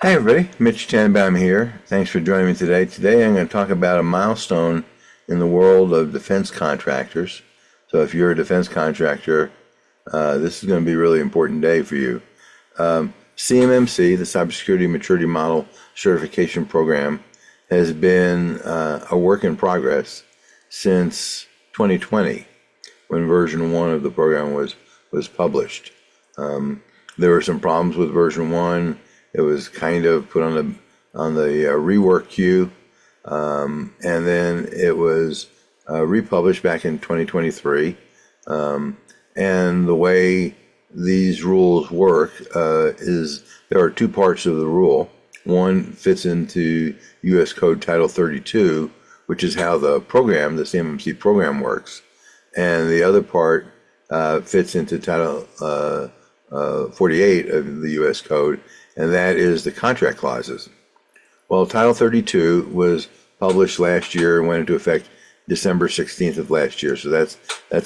Hi everybody, Mitch Tannenbaum here. Thanks for joining me today. Today I'm going to talk about a milestone in the world of defense contractors. So if you're a defense contractor, this is going to be a really important day for you. CMMC, the Cybersecurity Maturity Model Certification Program, has been a work in progress since 2020, when version 1 of the program was published. There were some problems with version 1. It was kind of put on the rework queue, and then it was republished back in 2023. And the way these rules work is there are two parts of the rule. One fits into U.S. Code Title 32, which is how the program, the CMMC program, works, and the other part fits into Title 48 of the U.S. Code, and that is the contract clauses. Well, Title 32 was published last year and went into effect December 16th of last year, so that's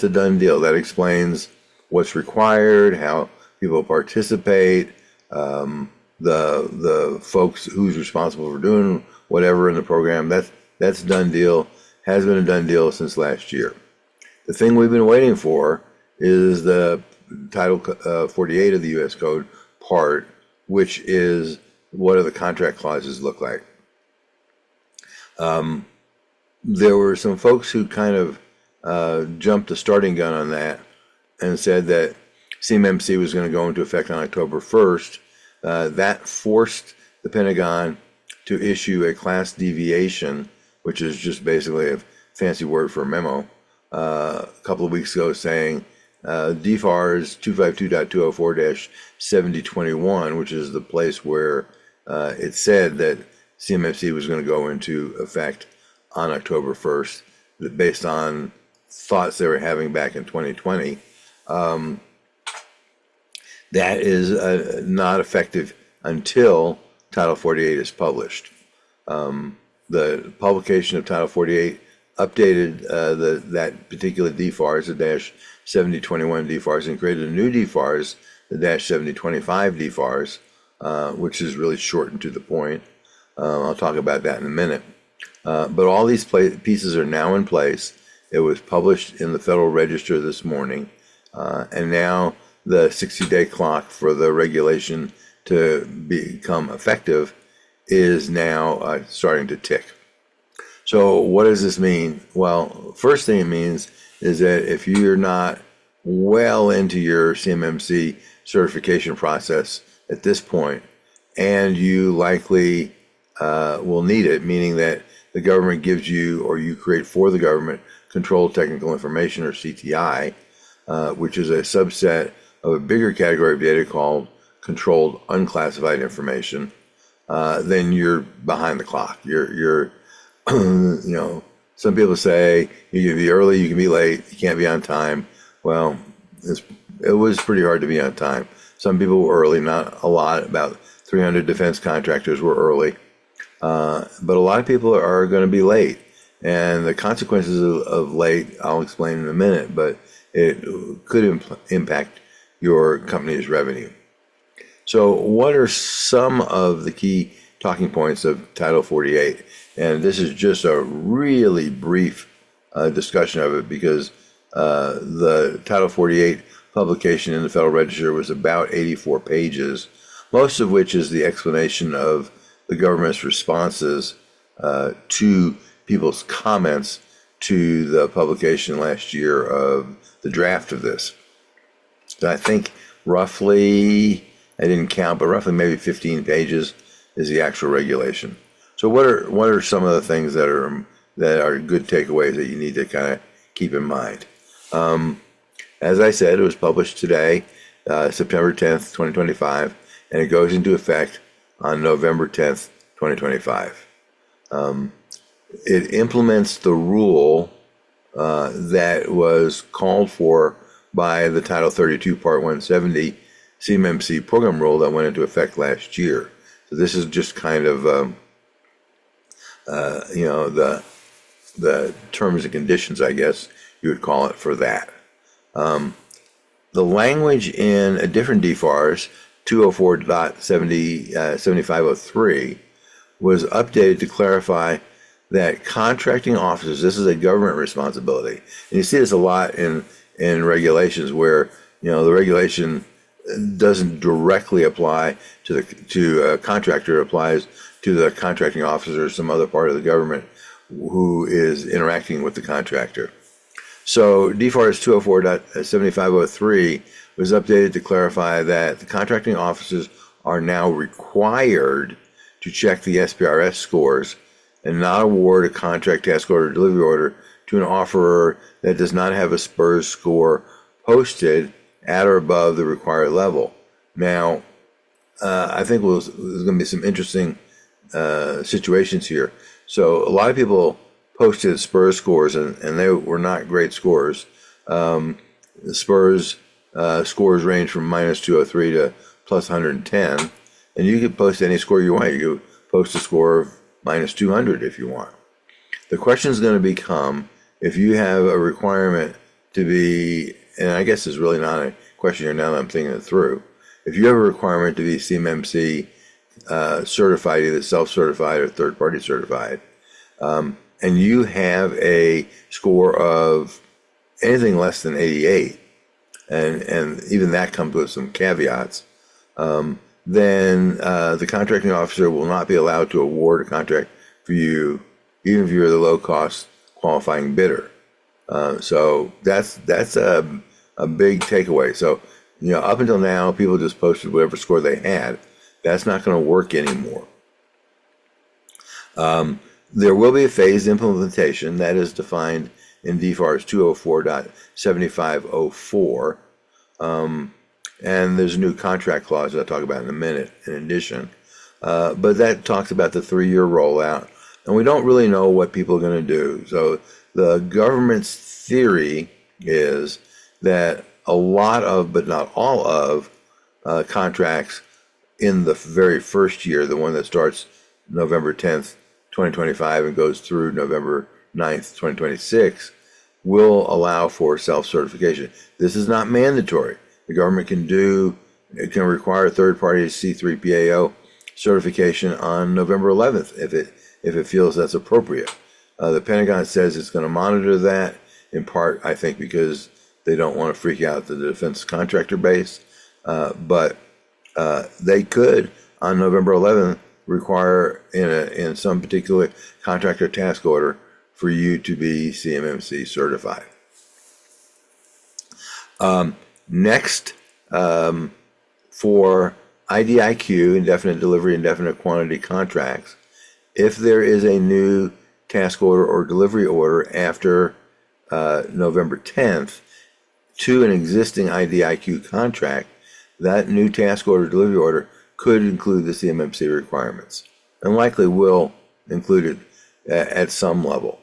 a done deal. That explains what's required, how people participate, the folks who's responsible for doing whatever in the program. That's a done deal. Has been a done deal since last year. The thing we've been waiting for is the Title 48 of the U.S. Code part, which is what do the contract clauses look like. There were some folks who kind of jumped the starting gun on that and said that CMMC was going to go into effect on October 1st. That forced the Pentagon to issue a class deviation, which is just basically a fancy word for a memo, a couple of weeks ago saying DFARS 252.204-7021, which is the place where it said that CMMC was going to go into effect on October 1st, based on thoughts they were having back in 2020. That is not effective until Title 48 is published. The publication of Title 48 updated that particular DFARS, the dash 7021 DFARS, and created a new DFARS, the dash 7025 DFARS, which is really shortened to the point. I'll talk about that in a minute. But all these pieces are now in place. It was published in the Federal Register this morning, and now the 60-day clock for the regulation to become effective is now starting to tick. So what does this mean? Well, first thing it means is that if you're not well into your CMMC certification process at this point, and you likely will need it, meaning that the government gives you, or you create for the government, Controlled Technical Information, or CTI, which is a subset of a bigger category of data called Controlled Unclassified Information, then you're behind the clock. You're some people say you can be early, you can be late, you can't be on time. Well, it was pretty hard to be on time. Some people were early, not a lot. About 300 defense contractors were early. But a lot of people are going to be late. And the consequences of late, I'll explain in a minute, but it could impact your company's revenue. So what are some of the key talking points of Title 48? And this is just a really brief discussion of it, because the Title 48 publication in the Federal Register was about 84 pages, most of which is the explanation of the government's responses to people's comments to the publication last year of the draft of this. So I think roughly, I didn't count, but roughly maybe 15 pages is the actual regulation. So what are some of the things that are good takeaways that you need to kind of keep in mind? As I said, it was published today, September 10th, 2025, and it goes into effect on November 10th, 2025. It implements the rule that was called for by the Title 32 Part 170 CMMC program rule that went into effect last year. So this is just kind of the terms and conditions, I guess you would call it, for that. The language in a different DFARS, 204.7503 was updated to clarify that contracting officers, this is a government responsibility. And you see this a lot in regulations where, the regulation doesn't directly apply to a contractor, it applies to the contracting officer or some other part of the government who is interacting with the contractor. So DFARS 204.7503 was updated to clarify that the contracting officers are now required to check the SPRS scores and not award a contract, task order, or delivery order to an offerer that does not have a SPRS score posted at or above the required level. Now, I think there's going to be some interesting situations here. So a lot of people posted SPRS scores, and they were not great scores. The SPRS scores range from minus 203 to plus 110, and you could post any score you want. You could post a score of minus 200 if you want. The question is going to become, if you have a requirement to be, and I guess it's really not a question here now that I'm thinking it through, if you have a requirement to be CMMC certified, either self-certified or third-party certified, and you have a score of anything less than 88, and even that comes with some caveats, then the contracting officer will not be allowed to award a contract for you, even if you're the low-cost qualifying bidder. So that's a big takeaway. So, up until now, people just posted whatever score they had. That's not going to work anymore. There will be a phased implementation that is defined in DFARS 204.7504. And there's a new contract clause that I'll talk about in a minute in addition. But that talks about the 3-year rollout. And we don't really know what people are going to do. So the government's theory is that a lot of, but not all of, contracts in the very first year, the one that starts November 10th, 2025 and goes through November 9th, 2026, will allow for self-certification. This is not mandatory. The government can require third-party C3PAO certification on November 11th if it feels that's appropriate. The Pentagon says it's going to monitor that, in part, I think, because they don't want to freak out the defense contractor base. But they could, on November 11th, require in some particular contract or task order for you to be CMMC certified. Next, for IDIQ, indefinite delivery, indefinite quantity contracts, if there is a new task order or delivery order after November 10th to an existing IDIQ contract, that new task order delivery order could include the CMMC requirements and likely will include it at some level.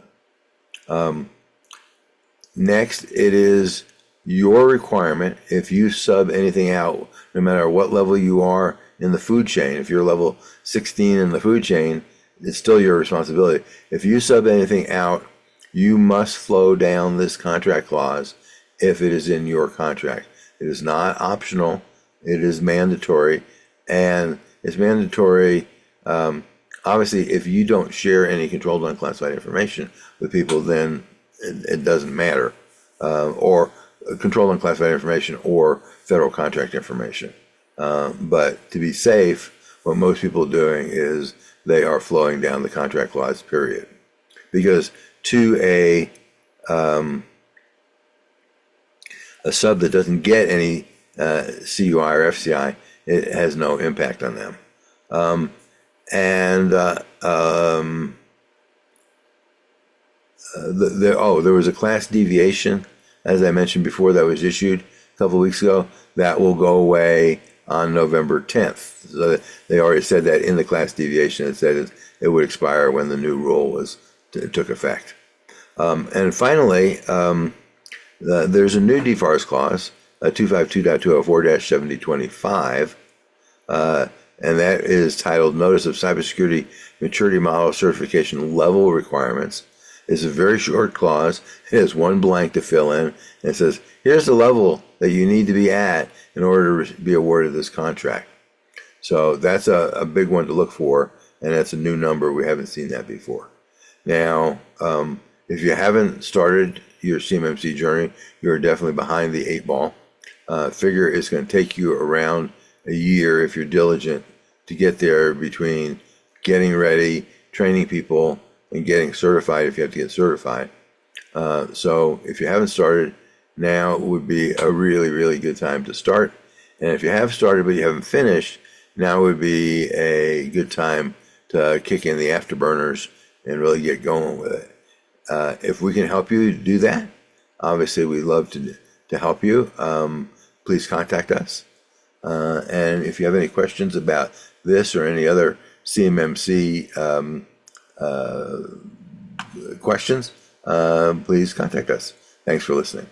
Next, it is your requirement, if you sub anything out, no matter what level you are in the food chain, if you're level 16 in the food chain, it's still your responsibility. If you sub anything out, you must flow down this contract clause if it is in your contract. It is not optional. It is mandatory. And it's mandatory, obviously, if you don't share any controlled unclassified information with people, then it doesn't matter. Or controlled unclassified information or federal contract information. But to be safe, what most people are doing is they are flowing down the contract clause, period. Because to a sub that doesn't get any CUI or FCI, it has no impact on them. There was a class deviation, as I mentioned before, that was issued a couple of weeks ago. That will go away on November 10th. So they already said that in the class deviation. It said it would expire when the new rule took effect. And finally, there's a new DFARS clause, 252.204-7025, and that is titled Notice of Cybersecurity Maturity Model Certification Level Requirements. It's a very short clause. It has one blank to fill in, and it says, here's the level that you need to be at in order to be awarded this contract. So that's a big one to look for, and that's a new number. We haven't seen that before. Now, if you haven't started your CMMC journey, you're definitely behind the 8 ball. Figure it's going to take you around a year if you're diligent to get there, between getting ready, training people, and getting certified if you have to get certified. So if you haven't started, now would be a really, really good time to start. And if you have started but you haven't finished, now would be a good time to kick in the afterburners and really get going with it. If we can help you do that, obviously we'd love to help you. Please contact us. And if you have any questions about this or any other CMMC questions, please contact us. Thanks for listening.